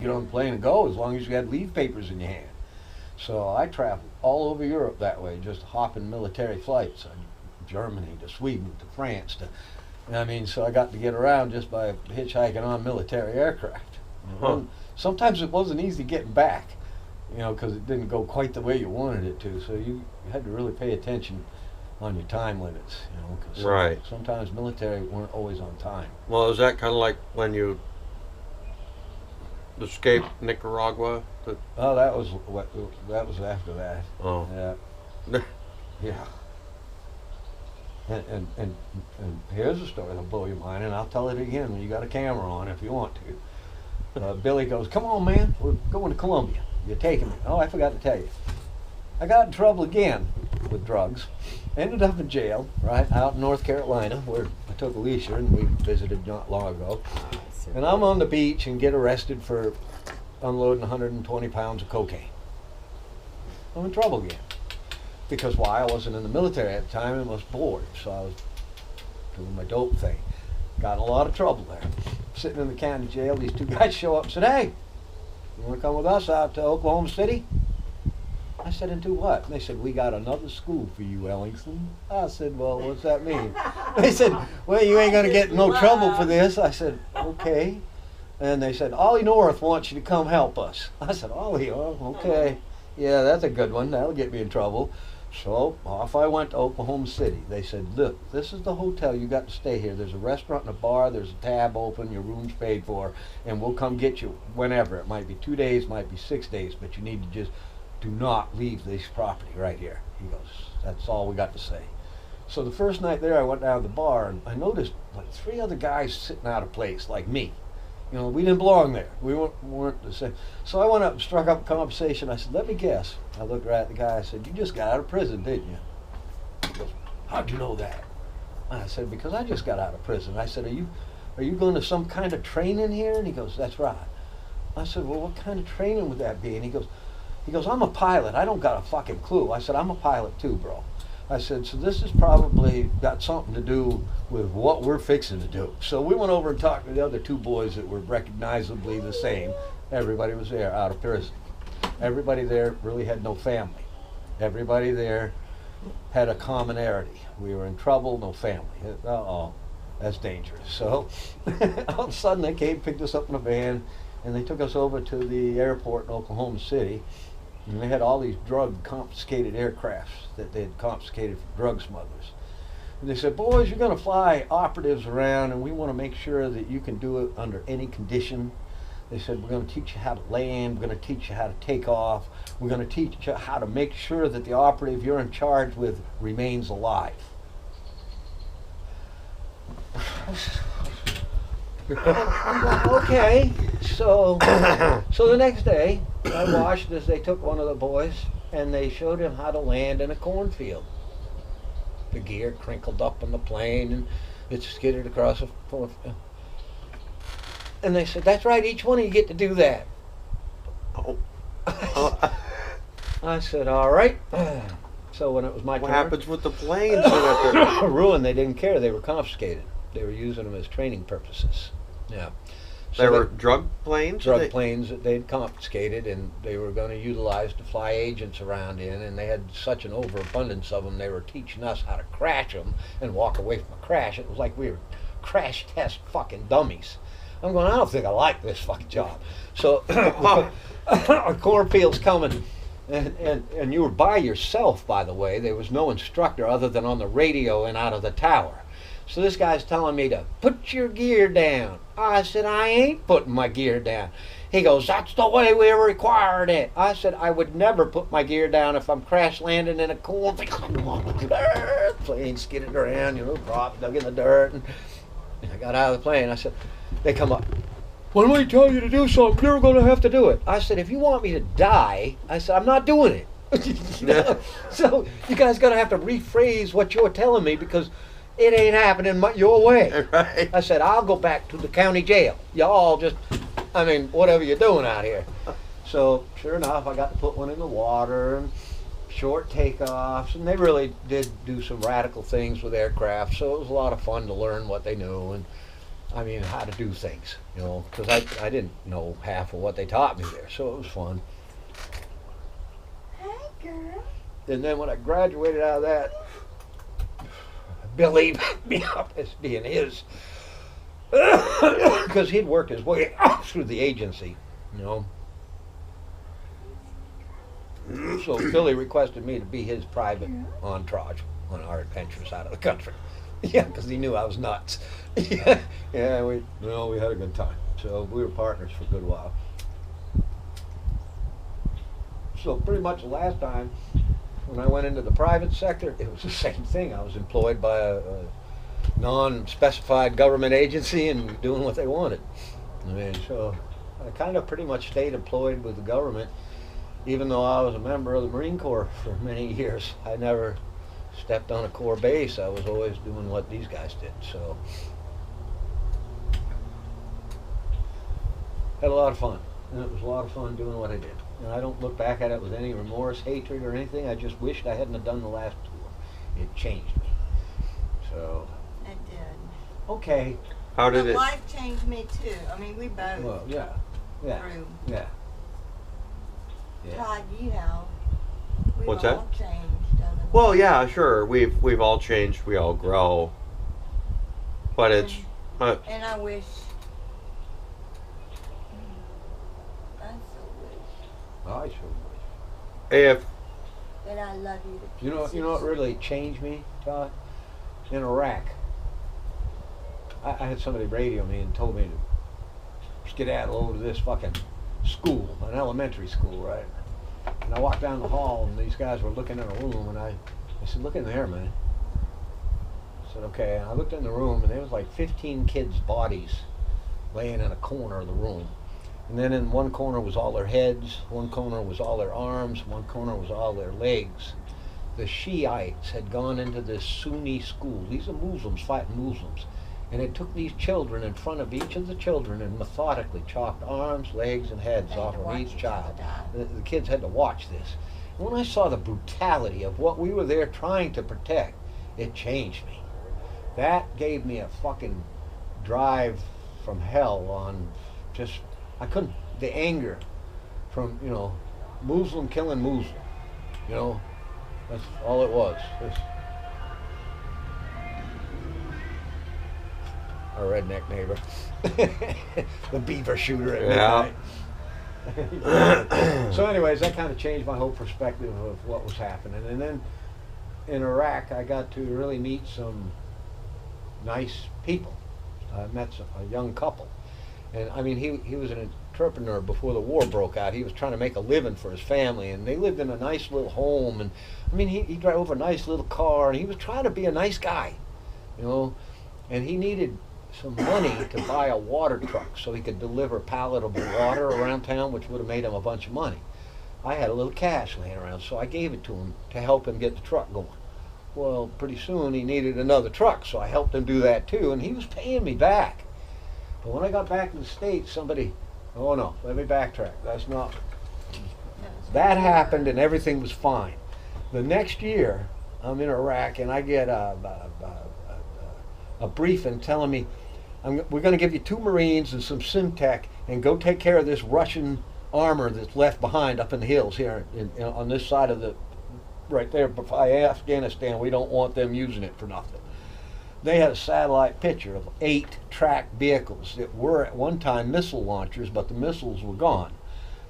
get on the plane and go as long as you had leave papers in your hand. So I traveled all over Europe that way, just hopping military flights, Germany to Sweden to France to, I mean, so I got to get around just by hitchhiking on military aircraft. Huh. Sometimes it wasn't easy getting back, because it didn't go quite the way you wanted it to. So you had to really pay attention on your time limits, because Right. sometimes military weren't always on time. Well, is that kind of like when you escaped Nicaragua? Oh, that was after that. Oh. Yeah. Yeah. And here's a story that'll blow your mind, and I'll tell it again when you got a camera on if you want to. Billy goes, "Come on, man, we're going to Colombia. You're taking me." Oh, I forgot to tell you. I got in trouble again with drugs. Ended up in jail, right, out in North Carolina, where I took Alicia and we visited not long ago. And I'm on the beach and get arrested for unloading 120 pounds of cocaine. I'm in trouble again. Because why? I wasn't in the military at the time and was bored, so I was doing my dope thing. Got in a lot of trouble there. Sitting in the county jail, these two guys show up and said, "Hey, you want to come with us out to Oklahoma City?" I said, "And do what?" And they said, "We got another school for you, Ellingson." I said, "Well, what's that mean?" They said, "Well, you ain't going to get in no trouble for this." I said, "Okay." And they said, "Ollie North wants you to come help us." I said, "Ollie, oh, okay. Yeah, that's a good one. That'll get me in trouble." So off I went to Oklahoma City. They said, "Look, this is the hotel. You got to stay here. There's a restaurant and a bar. There's a tab open. Your room's paid for. And we'll come get you whenever. It might be 2 days, might be 6 days, but you need to just do not leave this property right here." He goes, "That's all we got to say." So the first night there, I went down to the bar, and I noticed like 3 other guys sitting out of place, like me. We didn't belong there. We weren't the same. So I went up and struck up a conversation. I said, "Let me guess." I looked right at the guy. I said, "You just got out of prison, didn't you?" He goes, "How'd you know that?" I said, "Because I just got out of prison." I said, Are you going to some kind of training here?" And he goes, "That's right." I said, "Well, what kind of training would that be?" And he goes, "I'm a pilot. I don't got a fucking clue." I said, "I'm a pilot too, bro." I said, "So this has probably got something to do with what we're fixing to do." So we went over and talked to the other 2 boys that were recognizably the same. Everybody was there out of prison. Everybody there really had no family. Everybody there had a commonality. We were in trouble, no family. Uh-oh, that's dangerous. So all of a sudden they came, picked us up in a van, and they took us over to the airport in Oklahoma City. And they had all these drug confiscated aircrafts that they had confiscated from drug smugglers. And they said, "Boys, you're going to fly operatives around, and we want to make sure that you can do it under any condition." They said, "We're going to teach you how to land. We're going to teach you how to take off. We're going to teach you how to make sure that the operative you're in charge with remains alive." I'm going, okay. So the next day, I watched as they took one of the boys and they showed him how to land in a cornfield. The gear crinkled up on the plane and it skidded across the cornfield. And they said, "That's right, each one of you get to do that." Oh. I said, "All right." So when it was my What turn, happens with the planes? When they're ruined. They didn't care. They were confiscated. They were using them as training purposes. Yeah. So They were drug planes? drug planes that they'd confiscated, and they were going to utilize to fly agents around in, and they had such an overabundance of them, they were teaching us how to crash them and walk away from a crash. It was like we were crash test fucking dummies. I'm going, I don't think I like this fucking job. So a cornfield's coming, and you were by yourself, by the way. There was no instructor other than on the radio and out of the tower. So this guy's telling me to put your gear down. I said, "I ain't putting my gear down." He goes, "That's the way we required it." I said, "I would never put my gear down if I'm crash landing in a cornfield." Plane skidded around, dropped, dug in the dirt. And I got out of the plane. I said, they come up. "When we tell you to do something, you're going to have to do it." I said, "If you want me to die," I said, "I'm not doing it." So you guys got to have to rephrase what you're telling me because it ain't happening your way. Right. I said, "I'll go back to the county jail. Y'all just, whatever you're doing out here." So sure enough, I got to put one in the water and short takeoffs, and they really did do some radical things with aircraft. So it was a lot of fun to learn what they knew. And I mean, how to do things, you know, because I didn't know half of what they taught me there, so it was fun. Hey, girl. And then when I graduated out of that, Billy picked me up as being his, because he'd worked his way through the agency, you know. So Billy requested me to be his private entourage on our adventures out of the country. Yeah, because he knew I was nuts. Yeah, we had a good time. So we were partners for a good while. So pretty much the last time when I went into the private sector, it was the same thing. I was employed by a non-specified government agency and doing what they wanted. I mean, so I kind of pretty much stayed employed with the government, even though I was a member of the Marine Corps for many years. I never stepped on a Corps base. I was always doing what these guys did. So had a lot of fun, and it was a lot of fun doing what I did. And I don't look back at it with any remorse, hatred, or anything. I just wished I hadn't have done the last tour. It changed me. So It did. okay. How did But it? life changed me too. I mean, we both Well, yeah. grew. Yeah. Todd, you have. We've What's that? all changed. Haven't we? Well, yeah, sure. We've all changed. We all grow. But it's And I wish. I so wish I sure wish. if that I love you to You know what pieces. really changed me, Todd? In Iraq. I had somebody radio me and told me to skedaddle over to this fucking school, an elementary school, right? And I walked down the hall and these guys were looking in a room and I said, look in there, man. I said, okay. And I looked in the room and there was like 15 kids' bodies laying in a corner of the room. And then in one corner was all their heads, one corner was all their arms, one corner was all their legs. The Shiites had gone into this Sunni school. These are Muslims fighting Muslims. And it took these children in front of each of the children and methodically chopped arms, legs, and heads They had off to of watch each each child. other die. The kids had to watch this. And when I saw the brutality of what we were there trying to protect, it changed me. That gave me a fucking drive from hell on just, I couldn't, the anger from, you know, Muslim killing Muslim. You know, that's all it was. Our redneck neighbor. The beaver shooter at Yeah. midnight. So anyways, that kind of changed my whole perspective of what was happening. And then in Iraq, I got to really meet some nice people. I met a young couple. And I mean, he was an entrepreneur before the war broke out. He was trying to make a living for his family, and they lived in a nice little home. And I mean, he drove a nice little car, and he was trying to be a nice guy, you know. And he needed some money to buy a water truck so he could deliver palatable water around town, which would have made him a bunch of money. I had a little cash laying around, so I gave it to him to help him get the truck going. Well, pretty soon he needed another truck, so I helped him do that too, and he was paying me back. But when I got back to the States, oh no, let me backtrack. That's not, that happened and everything was fine. The next year, I'm in Iraq and I get a briefing telling me, we're going to give you 2 Marines and some Simtech and go take care of this Russian armor that's left behind up in the hills here on this side of the, right there by Afghanistan. We don't want them using it for nothing. They had a satellite picture of 8 tracked vehicles that were at one time missile launchers, but the missiles were gone.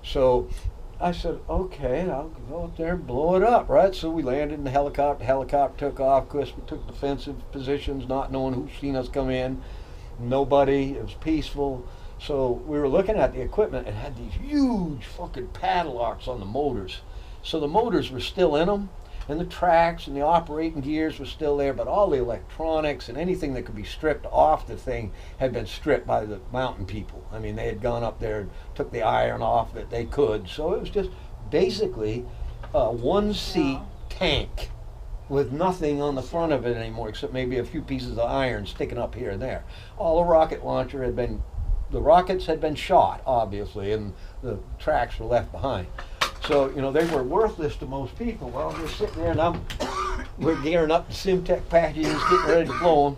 So I said, okay, I'll go up there and blow it up, right? So we landed in the helicopter. The helicopter took off. Of course, we took defensive positions, not knowing who's seen us come in. Nobody. It was peaceful. So we were looking at the equipment and had these huge fucking padlocks on the motors. So the motors were still in them, and the tracks and the operating gears were still there, but all the electronics and anything that could be stripped off the thing had been stripped by the mountain people. I mean, they had gone up there and took the iron off that they could. So it was just basically a one-seat tank with nothing on the front of it anymore except maybe a few pieces of iron sticking up here and there. All the rocket launcher had been, the rockets had been shot, obviously, and the tracks were left behind. So, you know, they were worthless to most people. Well, we're sitting there and we're gearing up the Simtech packages, getting ready to blow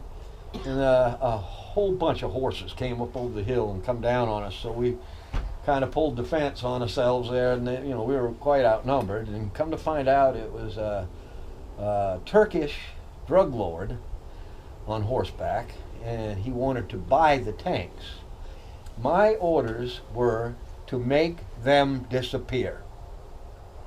them. And a whole bunch of horses came up over the hill and come down on us. So we kind of pulled defense on ourselves there, and then, you know, we were quite outnumbered. And come to find out, it was a Turkish drug lord on horseback, and he wanted to buy the tanks. My orders were to make them disappear.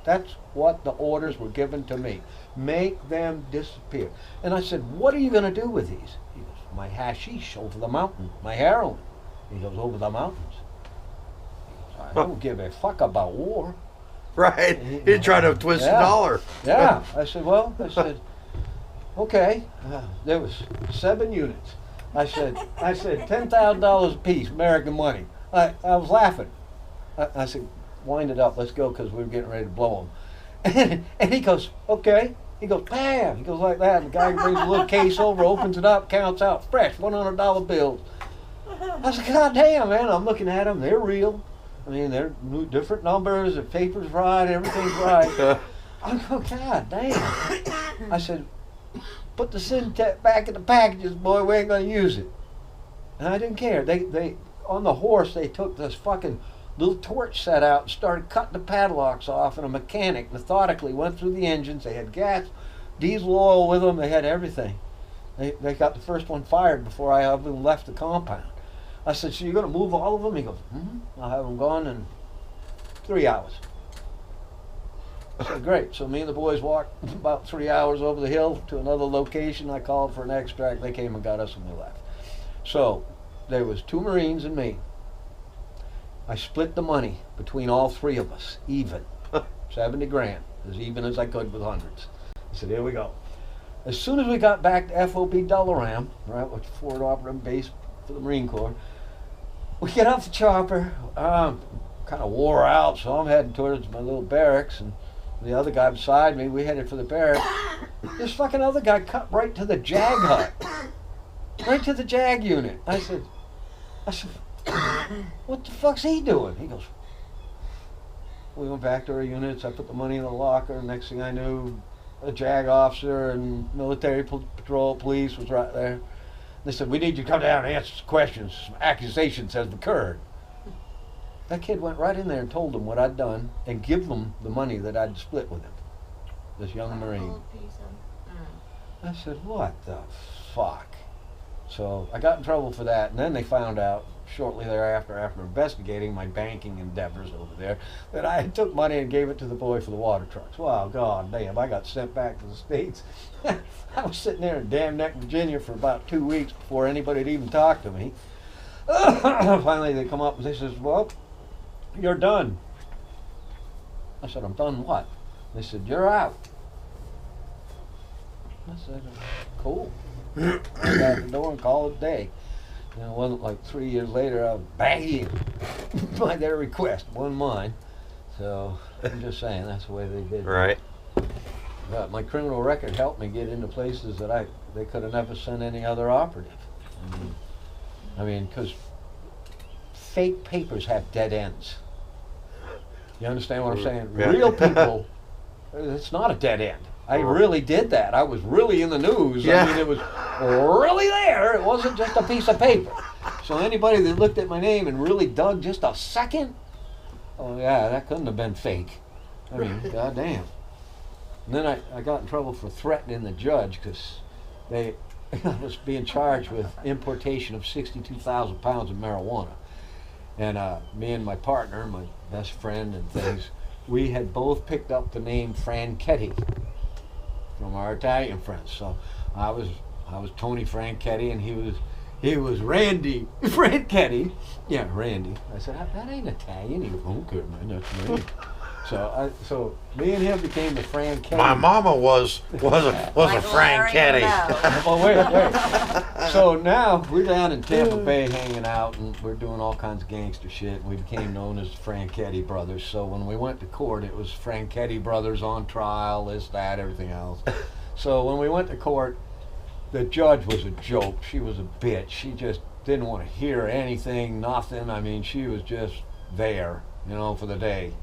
That's what the orders were given to me. Make them disappear. And I said, what are you going to do with these? He goes, my hashish over the mountain. My heroin. He goes, over the mountains. He goes, I don't give a fuck about war. Right. You're trying to twist a dollar. Yeah. I said, well, okay. There was 7 units. I said, $10,000 a piece, American money. I was laughing. I said, wind it up, let's go, because we were getting ready to blow them. And he goes, okay. He goes, bam. He goes like that. And the guy brings a little case over, opens it up, counts out fresh $100 bills. I said, God damn, man. I'm looking at them. They're real. I mean, they're different numbers. The paper's right. Everything's right. I go, God damn. I said, put the Syntec back in the packages, boy. We ain't going to use it. And I didn't care. They on the horse, they took this fucking little torch set out and started cutting the padlocks off, and a mechanic methodically went through the engines. They had gas, diesel oil with them. They had everything. They got the first one fired before I even left the compound. I said, so you're going to move all of them? He goes, I'll have them gone in 3 hours. I said, great. So me and the boys walked about 3 hours over the hill to another location. I called for an extract. They came and got us, and we left. So there was 2 Marines and me. I split the money between all 3 of us, even. 70 grand, as even as I could with hundreds. I said, here we go. As soon as we got back to FOB Delaram, right, which is Fort Operative Base for the Marine Corps, we get off the chopper, kind of wore out, so I'm heading towards my little barracks, and the other guy beside me, we headed for the barracks. This fucking other guy cut right to the JAG hut. Right to the JAG unit. I said, what the fuck's he doing? He goes, we went back to our units. I put the money in the locker. Next thing I knew, a JAG officer and military patrol police was right there. They said, we need you to come down and answer some questions. Some accusations have occurred. That kid went right in there and told them what I'd done and give them the money that I'd split with him. This young Marine. I said, what the fuck? So I got in trouble for that, and then they found out shortly thereafter, after investigating my banking endeavors over there, that I took money and gave it to the boy for the water trucks. Wow, God damn, I got sent back to the States. I was sitting there in Dam Neck, Virginia for about 2 weeks before anybody had even talked to me. Finally they come up and they says, well, you're done. I said, I'm done what? They said, you're out. I said, cool. I got out the door and called it a day. You know, it wasn't like 3 years later I was banging by their request, wasn't mine. So I'm just saying that's the way they did it. Right. But my criminal record helped me get into places that they could have never sent any other operative. I mean, because fake papers have dead ends. You understand what I'm saying? Yeah. Real people, it's not a dead end. I really did that. I was really in the news. Yeah. I mean, it was really there. It wasn't just a piece of paper. So anybody that looked at my name and really dug just a second, oh yeah, that couldn't have been fake. I mean, goddamn. And then I got in trouble for threatening the judge because I was being charged with importation of 62,000 pounds of marijuana. And me and my partner, my best friend and things, we had both picked up the name Franchetti from our Italian friends. So I was Tony Franchetti and he was Randy Franchetti. Yeah, Randy. I said, that ain't Italian. He goes, okay, man, that's me. So me and him became the Franchetti. My mama was a Franchetti. Well, wait. So now we're down in Tampa Bay hanging out, and we're doing all kinds of gangster shit. And we became known as the Franchetti Brothers. So when we went to court, it was Franchetti Brothers on trial, this, that, everything else. So when we went to court, the judge was a joke. She was a bitch. She just didn't want to hear anything, nothing. I mean, she was just there, for the day.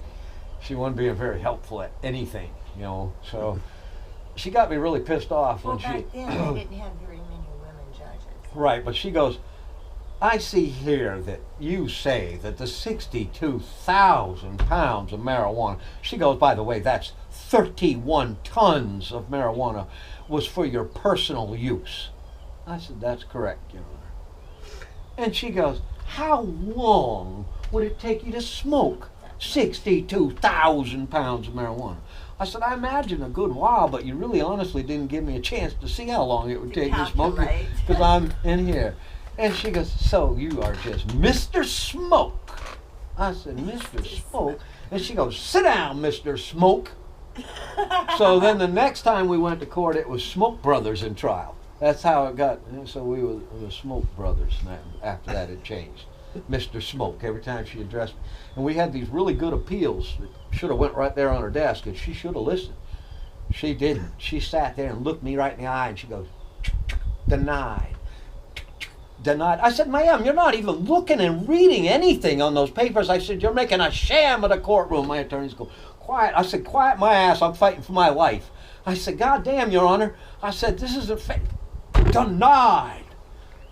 She wasn't being very helpful at anything, So she got me really pissed off Well, when back then they didn't have very many women judges. Right, but she goes, I see here that you say that the 62,000 pounds of marijuana, she goes, by the way, that's 31 tons of marijuana, was for your personal use. I said, that's correct, Your Honor. And she goes, how long would it take you to smoke 62,000 pounds of marijuana? I said, I imagine a good while, but you really honestly didn't give me a chance to see how long it would take to smoke it, because I'm in here. And she goes, so you are just Mr. Smoke. I said, Mr. Smoke? And she goes, sit down, Mr. Smoke. So then the next time we went to court, it was Smoke Brothers in trial. That's how it got. And so we were Smoke Brothers. And after that, it changed. Mr. Smoke, every time she addressed me. And we had these really good appeals that should have went right there on her desk, and she should have listened. She didn't. She sat there and looked me right in the eye, and she goes, denied. Denied. I said, ma'am, you're not even looking and reading anything on those papers. I said, you're making a sham of the courtroom. My attorneys go, quiet. I said, quiet my ass. I'm fighting for my life. I said, God damn, Your Honor. I said, this is a denied.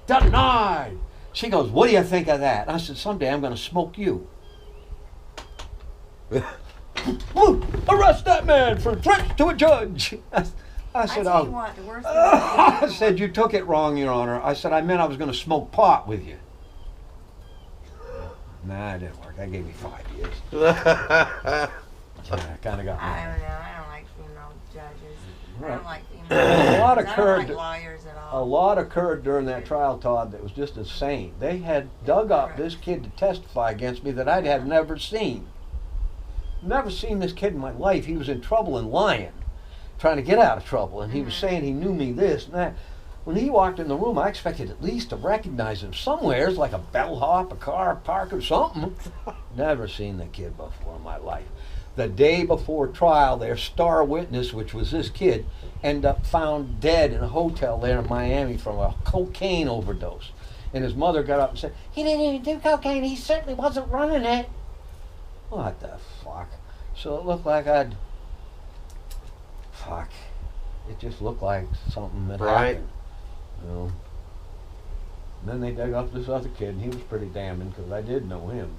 Denied. She goes, what do you think of that? I said, someday I'm going to smoke you. Arrest that man for threats to a judge. I said, I tell you what, the worst thing I I said, you took it wrong, Your Honor. I said, I meant I was going to smoke pot with you. Nah, it didn't work. I gave you 5 years. Yeah, kind of got me. I don't know. I don't like female judges. Right. I don't like female Well, a lot judges. occurred- I don't like lawyers at all. A lot occurred during that trial, Todd, that was just insane. They had dug up this kid to testify against me that I'd have never seen. Never seen this kid in my life. He was in trouble and lying, trying to get out of trouble, and he was saying he knew me this and that. When he walked in the room, I expected at least to recognize him somewhere, like a bellhop, a car park, or something. Never seen the kid before in my life. The day before trial, their star witness, which was this kid, ended up found dead in a hotel there in Miami from a cocaine overdose. And his mother got up and said, he didn't even do cocaine. He certainly wasn't running it. What the fuck? So it looked like It just looked like something that happened. You know. And then they dug up this other kid, and he was pretty damning because I did know him,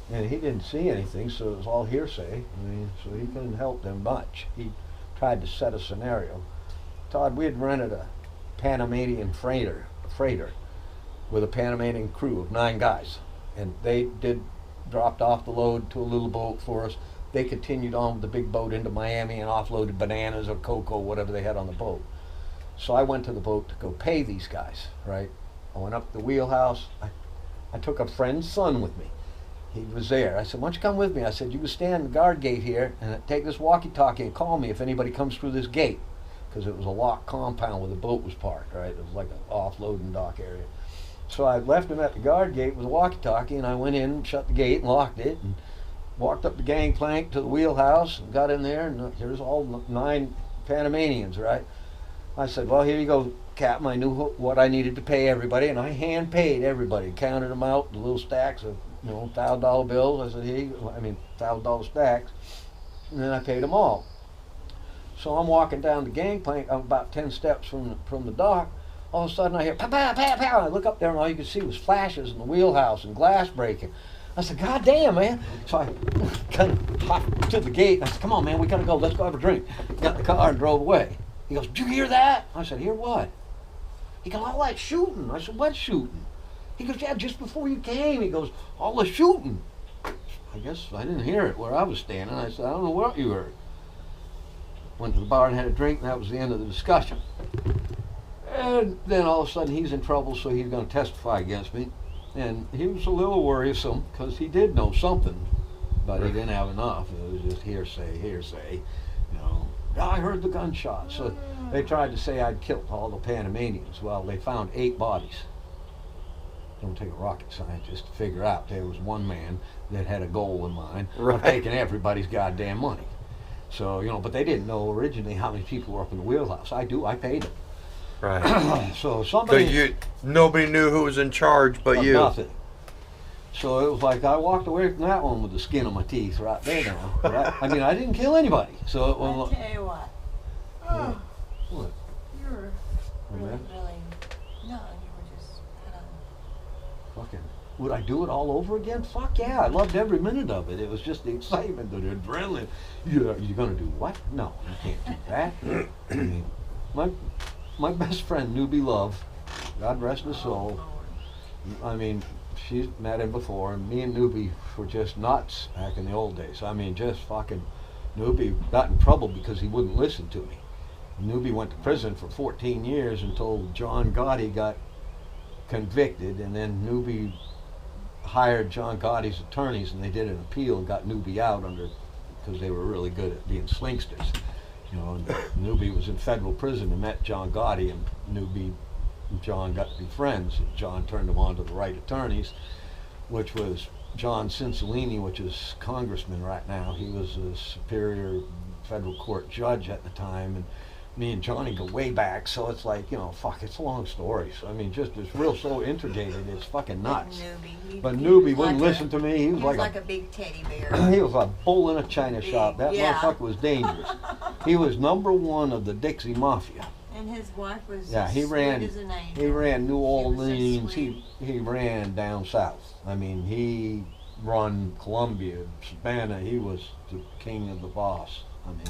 and he didn't see anything, so it was all hearsay. I mean, so he couldn't help them much. He tried to set a scenario. Todd, we had rented a Panamanian freighter with a Panamanian crew of 9 guys, and they dropped off the load to a little boat for us. They continued on with the big boat into Miami and offloaded bananas or cocoa, whatever they had on the boat. So I went to the boat to go pay these guys, right? I went up to the wheelhouse. I took a friend's son with me. He was there. I said, why don't you come with me? I said, you can stand the guard gate here and take this walkie-talkie and call me if anybody comes through this gate. Because it was a locked compound where the boat was parked, right? It was like an offloading dock area. So I left him at the guard gate with a walkie-talkie, and I went in, shut the gate, and locked it, and walked up the gangplank to the wheelhouse, and got in there, and there's all 9 Panamanians, right? I said, well, here you go, Captain. I knew what I needed to pay everybody, and I hand paid everybody, counted them out, the little stacks of, $1,000 bills. I said, $1,000 stacks, and then I paid them all. So I'm walking down the gangplank, I'm about 10 steps from the dock. All of a sudden I hear pow, pow, pow, pow. I look up there and all you could see was flashes in the wheelhouse and glass breaking. I said, God damn, man. So I kind of hopped to the gate and I said, come on, man, we gotta go. Let's go have a drink. Got in the car and drove away. He goes, did you hear that? I said, hear what? He goes, all that shooting. I said, what shooting? He goes, yeah, just before you came. He goes, all the shooting. I guess I didn't hear it where I was standing. I said, I don't know what you heard. Went to the bar and had a drink, and that was the end of the discussion. And then all of a sudden he's in trouble, so he's going to testify against me. And he was a little worrisome because he did know something, but he didn't have enough. It was just hearsay. I heard the gunshot. So they tried to say I'd killed all the Panamanians. Well, they found 8 bodies. Don't take a rocket scientist to figure out there was one man that had a goal in mind of taking everybody's goddamn money. So, but they didn't know originally how many people were up in the wheelhouse. I paid them. Right. So somebody... nobody knew who was in charge but you. Nothing. So it was like I walked away from that one with the skin on my teeth right there now. But I didn't kill anybody. So it was... I tell you what. Oh, What? you were Oh, really, man? really... No, you were just kind of would I do it all over again? Fuck yeah, I loved every minute of it. It was just the excitement, the adrenaline. You're gonna do what? No, you can't do that. I mean, my best friend, Newby Love, God rest his soul. I mean, she's met him before, and me and Newby were just nuts back in the old days. I mean, just fucking, Newby got in trouble because he wouldn't listen to me. Newby went to prison for 14 years until John Gotti got convicted, and then Newby hired John Gotti's attorneys, and they did an appeal and got Newby out because they were really good at being slingsters. You know, and Newby was in federal prison and met John Gotti, and Newby and John got to be friends. And John turned him on to the right attorneys, which was John Cincellini, which is congressman right now. He was a superior federal court judge at the time, and me and Johnny go way back, so it's like, you know, fuck, it's a long story. So I mean, just it's real so integrated, it's fucking nuts. But Newby wouldn't listen to me. He was like a big teddy bear. He was a bull in a china shop. That Yeah. motherfucker was dangerous. He was #1 of the Dixie Mafia. And his wife was Yeah, he sweet ran. as an angel. He ran New was so Orleans. sweet. He ran down south. I mean, he run Columbia, Savannah. He was the king of the boss. I mean,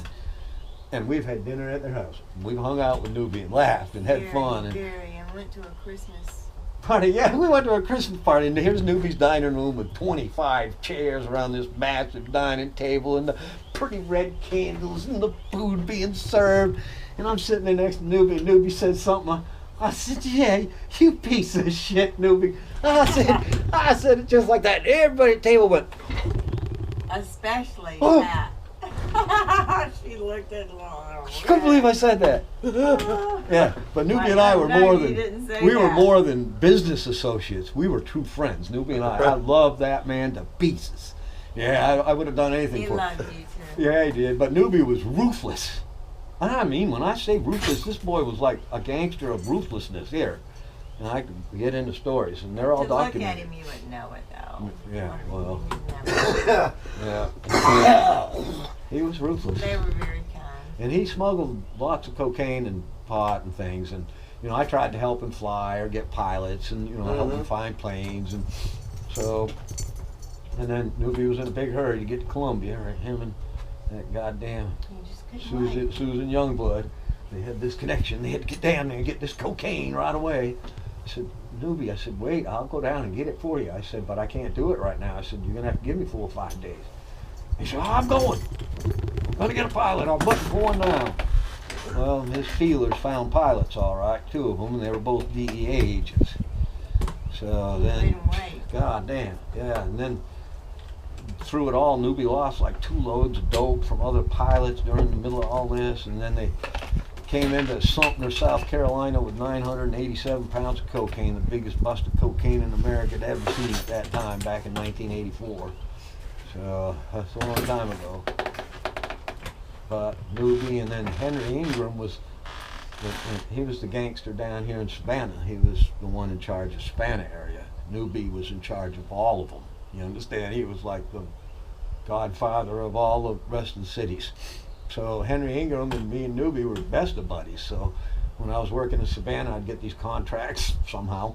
and we've had dinner at their house. We've hung out with Newby and laughed and had fun. And went to a Christmas party. Yeah, we went to a Christmas party, and here's Newby's dining room with 25 chairs around this massive dining table, and the pretty red candles, and the food being served. And I'm sitting there next to Newby, and Newby said something. I said, yeah, you piece of shit, Newby. I said it just like that. Everybody at the table went, especially Oh. that. She looked at him. I couldn't believe I said that. Yeah, but Newby and I were more than business associates. We were true friends. Newby and I loved that man to pieces. Yeah, I would have done anything He for him. loved you too. Yeah, he did. But Newby was ruthless. And I mean, when I say ruthless, this boy was like a gangster of ruthlessness here. And I could get into stories, and they're all To look at documented. him, you would know it though. Yeah, well. You'd never- Yeah. He was ruthless. They were very kind. And he smuggled lots of cocaine and pot and things, and you know, I tried to help him fly or get pilots, and you know, help him find planes, and so, and then Newby was in a big hurry to get to Columbia, right? Him and that goddamn You just couldn't wait. Susan Youngblood, they had this connection. They had to get down there and get this cocaine right away. I said, Newby, I said, wait, I'll go down and get it for you. I said, but I can't do it right now. I said, you're gonna have to give me 4 or 5 days. He said, I'm going. I'm gonna get a pilot. I'm going now. Well, his feelers found pilots, all right, 2 of them, and they were both DEA agents. So then, Couldn't wait. God damn, yeah, and then through it all, Newby lost like 2 loads of dope from other pilots during the middle of all this, and then they came into Sumter, South Carolina with 987 pounds of cocaine, the biggest bust of cocaine in America had ever seen at that time, back in 1984. So that's a long time ago. But Newby, and then Henry Ingram he was the gangster down here in Savannah. He was the one in charge of Savannah area. Newby was in charge of all of them. You understand? He was like the godfather of all the rest of the cities. So Henry Ingram and me and Newby were best of buddies. So when I was working in Savannah, I'd get these contracts somehow.